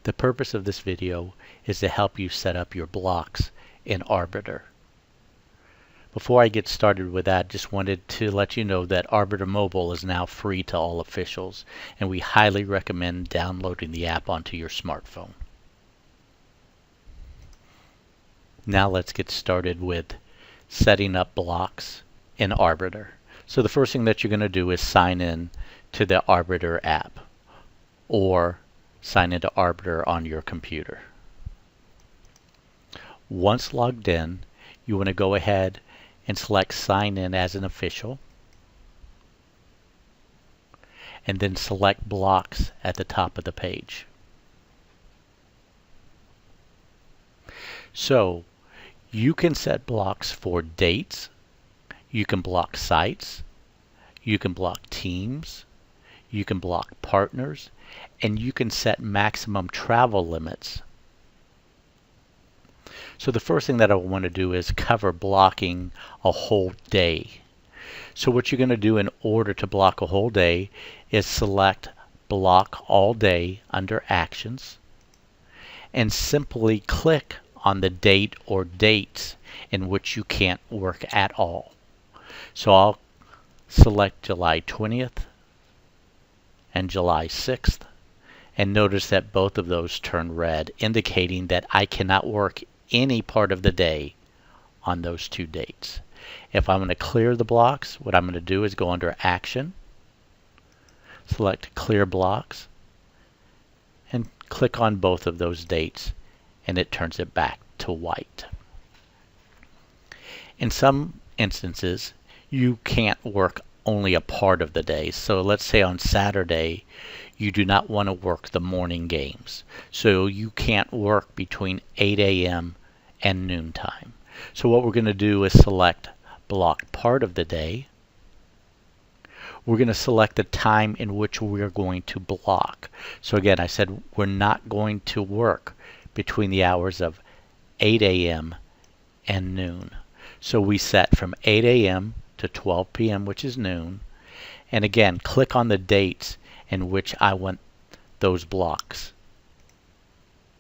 The purpose of this video is to help you set up your blocks in Arbiter. Before I get started with that, just wanted to let you know that Arbiter Mobile is now free to all officials, and we highly recommend downloading the app onto your smartphone. Now let's get started with setting up blocks in Arbiter. So the first thing that you're going to do is sign in to the Arbiter app, or sign into Arbiter on your computer. Once logged in, you want to go ahead and select Sign In as an official, and then select Blocks at the top of the page. So you can set blocks for dates, you can block sites, you can block teams, you can block partners, and you can set maximum travel limits. So the first thing that I want to do is cover blocking a whole day. So what you're going to do in order to block a whole day is select Block All Day under Actions and simply click on the date or dates in which you can't work at all. So I'll select July 20th and July 6th, and notice that both of those turn red, indicating that I cannot work any part of the day on those two dates. If I'm going to clear the blocks, what I'm going to do is go under Action, select Clear Blocks, and click on both of those dates, and it turns it back to white. In some instances, you can't work only a part of the day. So let's say on Saturday, you do not want to work the morning games. So you can't work between 8 a.m. and noontime. So what we're going to do is select Block Part of the Day. We're going to select the time in which we're going to block. So again, I said we're not going to work between the hours of 8 a.m. and noon. So we set from 8 a.m. to 12 p.m., which is noon. And again, click on the dates in which I want those blocks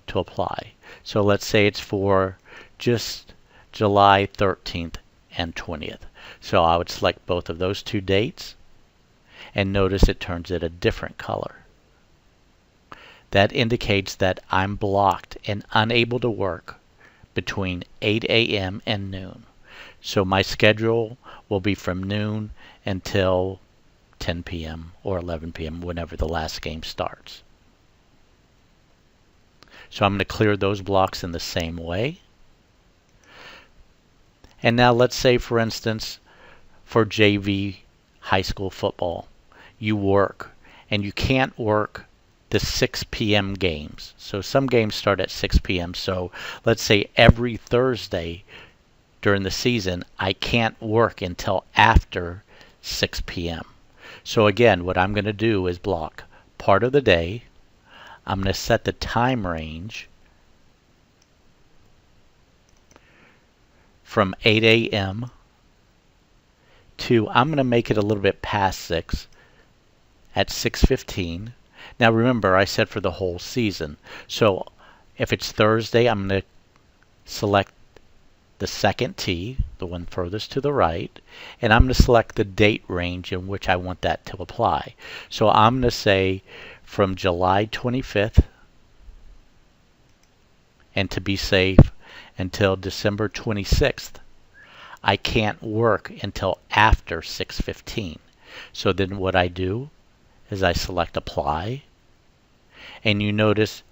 to apply. So let's say it's for just July 13th and 20th. So I would select both of those two dates, and notice it turns it a different color. That indicates that I'm blocked and unable to work between 8 a.m. and noon. So my schedule will be from noon until 10 p.m. or 11 p.m. whenever the last game starts. So I'm going to clear those blocks in the same way. And now let's say, for instance, for JV high school football, you work and you can't work the 6 p.m. games. So some games start at 6 p.m. So let's say every Thursday during the season, I can't work until after 6 p.m. So again, what I'm going to do is block part of the day. I'm going to set the time range from 8 a.m. to, I'm going to make it a little bit past 6 at 6:15. Now remember, I said for the whole season. So if it's Thursday, I'm going to select the second T, the one furthest to the right, and I'm going to select the date range in which I want that to apply. So I'm going to say from July 25th, and to be safe, until December 26th. I can't work until after 6:15. So then what I do is I select Apply, and you notice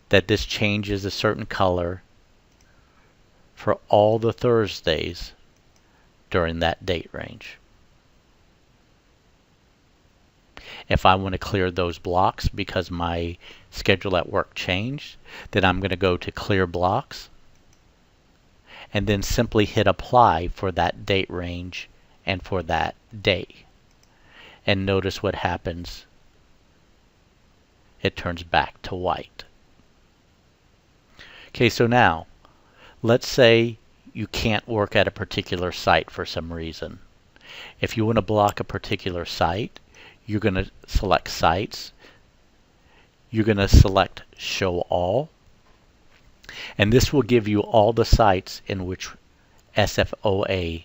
that this changes a certain color for all the Thursdays during that date range. If I want to clear those blocks because my schedule at work changed, then I'm going to go to Clear Blocks and then simply hit Apply for that date range and for that day. And notice what happens. It turns back to white. Okay, so now let's say you can't work at a particular site for some reason. If you want to block a particular site, you're going to select Sites. you're going to select Show All, and this will give you all the sites in which SFOA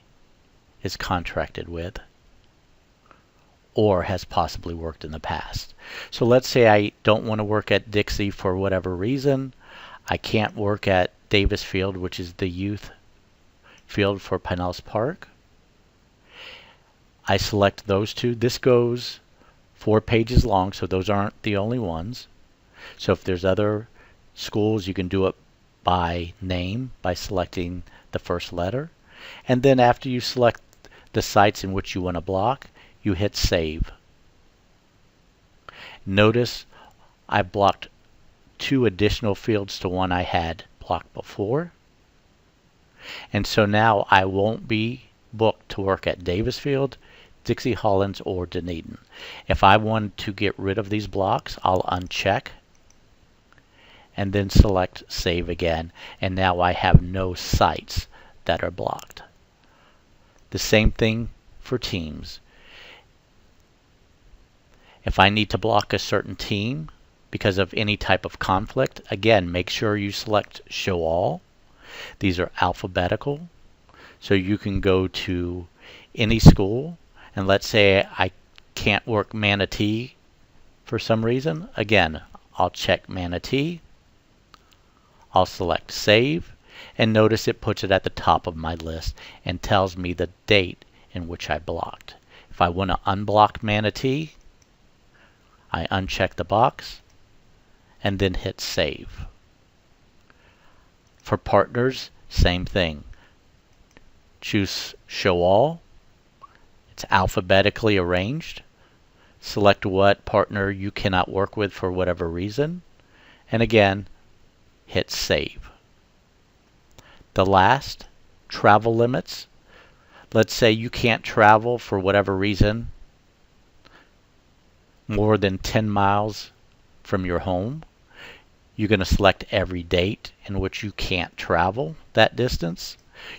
is contracted with or has possibly worked in the past. So let's say I don't want to work at Dixie for whatever reason. I can't work at Davis Field, which is the youth field for Pinellas Park. I select those two. This goes 4 pages long, so those aren't the only ones. So if there's other schools, you can do it by name by selecting the first letter. And then after you select the sites in which you want to block, you hit Save. Notice I've blocked 2 additional fields to one I had blocked before. And so now I won't be booked to work at Davis Field, Dixie Hollins, or Dunedin. If I want to get rid of these blocks, I'll uncheck and then select Save again, and now I have no sites that are blocked. The same thing for teams. If I need to block a certain team because of any type of conflict, again, make sure you select Show All. These are alphabetical, so you can go to any school, and let's say I can't work Manatee for some reason. Again, I'll check Manatee. I'll select Save, and notice it puts it at the top of my list and tells me the date in which I blocked. If I want to unblock Manatee, I uncheck the box and then hit Save. For partners, same thing. Choose Show All. It's alphabetically arranged. Select what partner you cannot work with for whatever reason, and again, hit Save. The last, travel limits. Let's say you can't travel for whatever reason more than 10 miles from your home. You're going to select every date in which you can't travel that distance.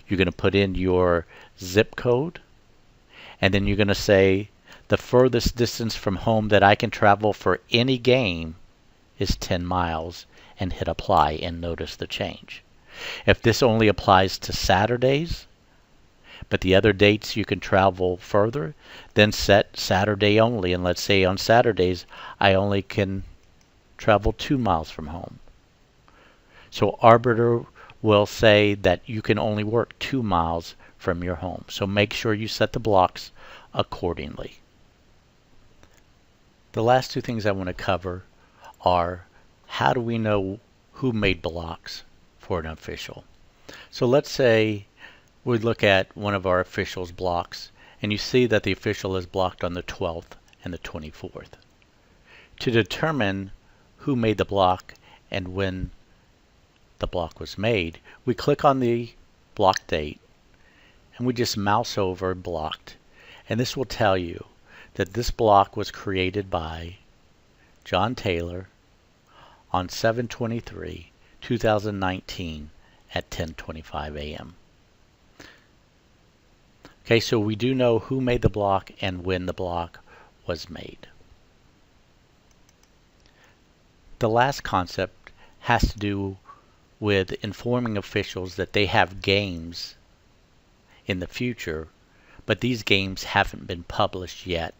You're going to put in your zip code, and then you're going to say the furthest distance from home that I can travel for any game is 10 miles, and hit Apply, and notice the change. If this only applies to Saturdays, but the other dates you can travel further, then set Saturday only, and let's say on Saturdays I only can travel 2 miles from home. So Arbiter will say that you can only work 2 miles from your home. So make sure you set the blocks accordingly. The last 2 things I want to cover are how do we know who made blocks for an official. So let's say we look at one of our officials' blocks, and you see that the official is blocked on the 12th and the 24th. To determine who made the block and when the block was made, we click on the block date and we just mouse over blocked, and this will tell you that this block was created by John Taylor on 7/23/2019 at 10:25 a.m. Okay, so we do know who made the block and when the block was made. The last concept has to do with informing officials that they have games in the future, but these games haven't been published yet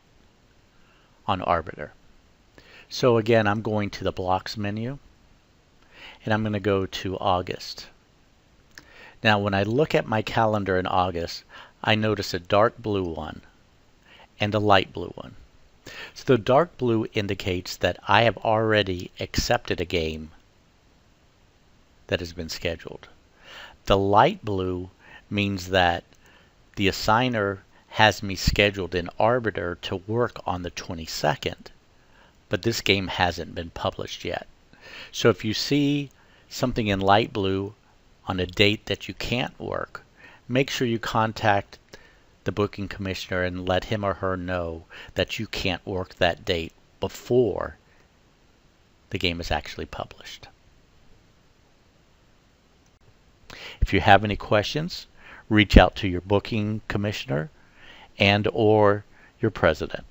on Arbiter. So again, I'm going to the blocks menu, and I'm going to go to August. Now when I look at my calendar in August, I notice a dark blue one and a light blue one. So the dark blue indicates that I have already accepted a game that has been scheduled. The light blue means that the assigner has me scheduled in Arbiter to work on the 22nd, but this game hasn't been published yet. So if you see something in light blue on a date that you can't work, make sure you contact the booking commissioner and let him or her know that you can't work that date before the game is actually published. If you have any questions, reach out to your booking commissioner and or your president.